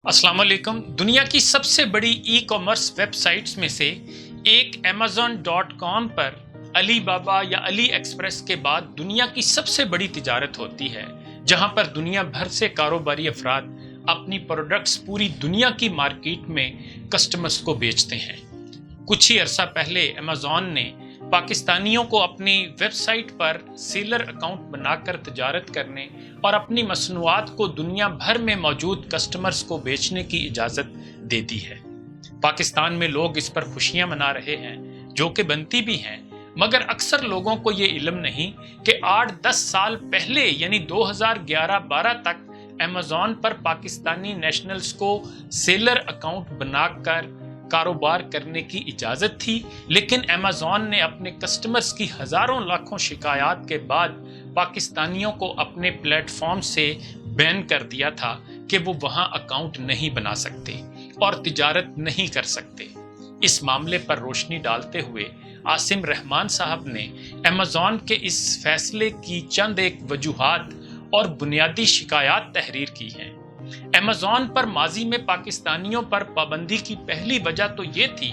अस्सलाम वालेकुम। दुनिया की सबसे बड़ी ई कॉमर्स वेबसाइट्स में से एक Amazon.com पर अली बाबा या अली एक्सप्रेस के बाद दुनिया की सबसे बड़ी तिजारत होती है, जहां पर दुनिया भर से कारोबारी अफराद अपनी प्रोडक्ट्स पूरी दुनिया की मार्केट में कस्टमर्स को बेचते हैं। कुछ ही अरसा पहले अमेज़ॉन ने पाकिस्तानियों को अपनी वेबसाइट पर सेलर अकाउंट बनाकर तजारत करने और अपनी मसनूआत को दुनिया भर में मौजूद कस्टमर्स को बेचने की इजाज़त दे दी है। पाकिस्तान में लोग इस पर खुशियां मना रहे हैं, जो कि बनती भी हैं, मगर अक्सर लोगों को ये इल्म नहीं कि 8-10 साल पहले यानी 2011-12 तक अमेज़ॉन पर पाकिस्तानी नेशनल्स को सेलर अकाउंट बनाकर कारोबार करने की इजाज़त थी, लेकिन अमेज़ॉन ने अपने कस्टमर्स की हज़ारों लाखों शिकायत के बाद पाकिस्तानियों को अपने प्लेटफॉर्म से बैन कर दिया था कि वो वहाँ अकाउंट नहीं बना सकते और तिजारत नहीं कर सकते। इस मामले पर रोशनी डालते हुए आसिम रहमान साहब ने अमेज़ॉन के इस फैसले की चंद एक वजूहात और बुनियादी शिकायत तहरीर की हैं। अमेज़ॉन पर माजी में पाकिस्तानियों पर पाबंदी की पहली वजह तो ये थी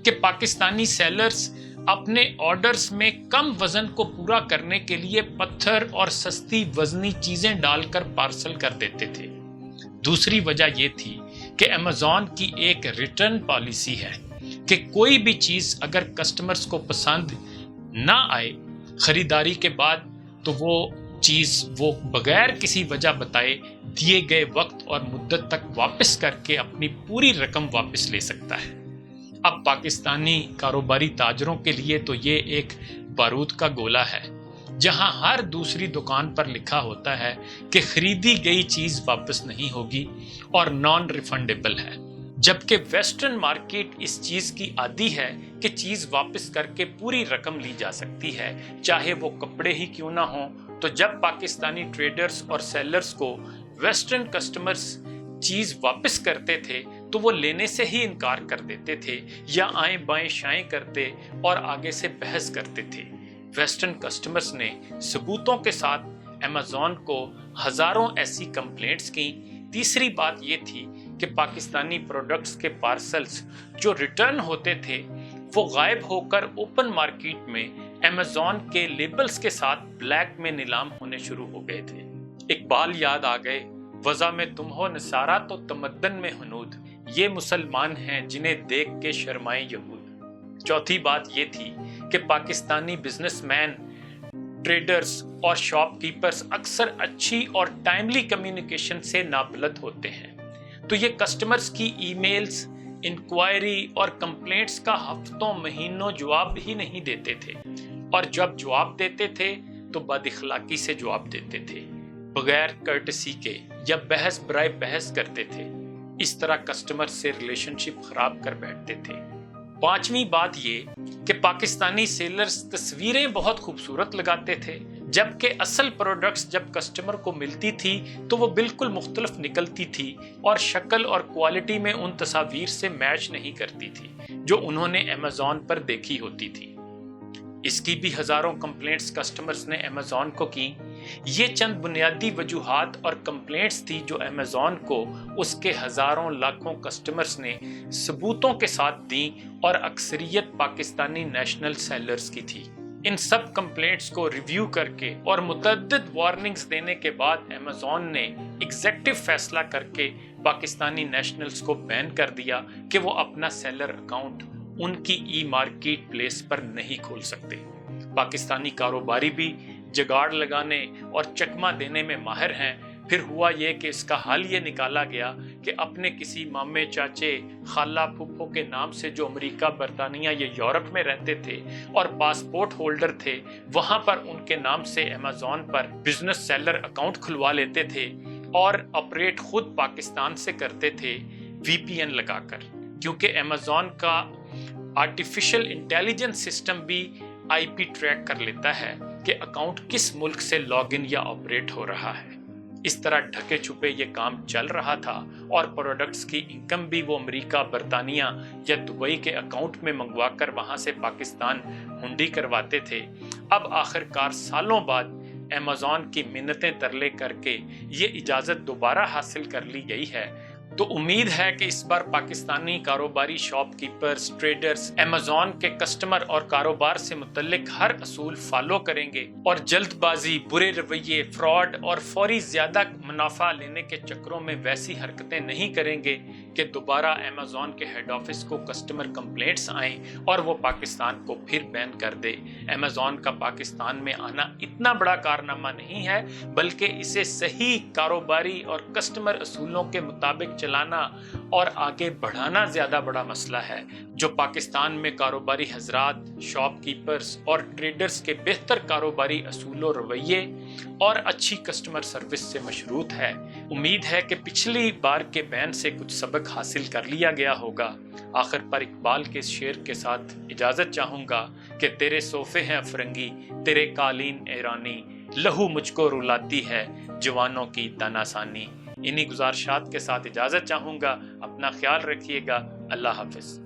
कि पाकिस्तानी सेलर्स अपने ऑर्डर्स में कम वजन को पूरा करने के लिए पत्थर और सस्ती वजनी चीजें डालकर पार्सल कर देते थे। दूसरी वजह ये थी कि अमेज़ॉन की एक रिटर्न पॉलिसी है कि कोई भी चीज अगर कस्टमर्स को पसंद ना आए खरीदारी के बाद, तो वो बगैर किसी वजह बताए दिए गए वक्त और मुद्दत तक वापस करके अपनी पूरी रकम वापस ले सकता है। अब पाकिस्तानी कारोबारी ताजरों के लिए तो ये एक बारूद का गोला है, जहां हर दूसरी दुकान पर लिखा होता है कि खरीदी गई चीज वापस नहीं होगी और नॉन रिफंडेबल है, जबकि वेस्टर्न मार्केट इस चीज की आदी है कि चीज वापस करके पूरी रकम ली जा सकती है, चाहे वो कपड़े ही क्यों ना हो। तो जब पाकिस्तानी ट्रेडर्स और सेलर्स को वेस्टर्न कस्टमर्स चीज वापस करते थे तो वो लेने से ही इनकार कर देते थे या आएं बाएं शाएं करते और आगे से बहस करते थे। वेस्टर्न कस्टमर्स ने सबूतों के साथ अमेज़ॉन को हजारों ऐसी कंप्लेंट्स की। तीसरी बात ये थी कि पाकिस्तानी प्रोडक्ट्स के पार्सल्स जो रिटर्न होते थे वो गायब होकर ओपन मार्केट में अमेज़ॉन के लेबल्स के साथ ब्लैक में नीलाम होने शुरू हो गए थे। इकबाल याद आ गए, वज़ा में तुम हो नसारा तो तमद्दन में हनूद, ये मुसलमान हैं जिन्हें देख के शर्माए यहूद। चौथी बात ये थी कि पाकिस्तानी बिजनेसमैन, ट्रेडर्स और शॉपकीपर्स अक्सर अच्छी और टाइमली कम्युनिकेशन से नाबलद होते हैं, तो ये कस्टमर्स की ईमेल्स, इंक्वायरी और कंप्लेंट्स का हफ्तों महीनों जवाब ही नहीं देते थे, और जब जवाब देते थे तो बदइखलाकी से जवाब देते थे, बगैर कर्टसी के या बहस बराए बहस करते थे। इस तरह कस्टमर से रिलेशनशिप खराब कर बैठते थे। पांचवी बात ये कि पाकिस्तानी सेलर्स तस्वीरें बहुत खूबसूरत लगाते थे, जबकि असल प्रोडक्ट्स जब कस्टमर को मिलती थी तो वो बिल्कुल मुख्तलिफ निकलती थी और शक्ल और क्वालिटी में उन तस्वीर से मैच नहीं करती थी जो उन्होंने अमेज़ॉन पर देखी होती थी। इसकी भी हजारों कंप्लेंट्स कस्टमर्स ने अमेज़ॉन को की। ये चंद बुनियादी वजूहात और कंप्लेंट्स थी जो अमेज़ॉन को उसके हजारों लाखों कस्टमर्स ने सबूतों के साथ दी और अक्सरियत पाकिस्तानी नेशनल सेलर्स की थी। इन सब कंप्लेंट्स को रिव्यू करके और मुतअद्दिद वार्निंग्स देने के बाद अमेज़ॉन ने एग्जेक्टिव फैसला करके पाकिस्तानी नेशनल्स को बैन कर दिया कि वो अपना सेलर अकाउंट उनकी ई मार्केट प्लेस पर नहीं खोल सकते। पाकिस्तानी कारोबारी भी जुगाड़ लगाने और चकमा देने में माहिर हैं। फिर हुआ ये कि इसका हल ये निकाला गया कि अपने किसी मामे, चाचे, खाला, फूफो के नाम से जो अमेरिका, बरतानिया या यूरोप में रहते थे और पासपोर्ट होल्डर थे, वहां पर उनके नाम से अमेज़ॉन पर बिजनेस सेलर अकाउंट खुलवा लेते थे और ऑपरेट खुद पाकिस्तान से करते थे VPN लगाकर, क्योंकि अमेज़ॉन का आर्टिफिशियल इंटेलिजेंस सिस्टम भी IP ट्रैक कर लेता है कि अकाउंट किस मुल्क से लॉगिन या ऑपरेट हो रहा है। इस तरह ढके छुपे ये काम चल रहा था और प्रोडक्ट्स की इनकम भी वो अमेरिका, बरतानिया या दुबई के अकाउंट में मंगवाकर वहां से पाकिस्तान हुंडी करवाते थे। अब आखिरकार सालों बाद अमेज़ॉन की मिन्नतें तरले करके ये इजाज़त दोबारा हासिल कर ली गई है تو امید ہے کہ اس بار پاکستانی کاروباری شاپ کیپرز، ٹریڈرز ایمیزون کے کسٹمر اور کاروبار سے متعلق ہر اصول فالو کریں گے اور جلد بازی، برے رویے، فراڈ اور فوری زیادہ منافع لینے کے چکروں میں ویسی حرکتیں نہیں کریں گے کہ دوبارہ ایمیزون کے ہیڈ آفس کو کسٹمر کمپلینٹس آئیں اور وہ پاکستان کو پھر بین کر دے۔ ایمیزون کا پاکستان میں آنا اتنا بڑا کارنامہ نہیں ہے، بلکہ اسے صحیح کاروباری اور کسٹمر اصولوں کے مطابق چلانا اور آگے بڑھانا زیادہ بڑا مسئلہ ہے، جو پاکستان میں کاروباری حضرات، شاپ کیپرز اور ٹریڈرز کے بہتر کاروباری اصول و رویے اور اچھی کسٹمر سروس سے مشروط ہے۔ امید ہے کہ پچھلی بار کے بین سے کچھ سبق حاصل کر لیا گیا ہوگا۔ آخر پر اقبال کے اس شعر کے ساتھ اجازت چاہوں گا کہ تیرے صوفے ہیں افرنگی، تیرے قالین ایرانی، لہو مجھ کو رلاتی ہے جوانوں کی تناسانی۔ انہی گزارشات کے ساتھ اجازت چاہوں گا۔ اپنا خیال رکھیے گا۔ اللہ حافظ۔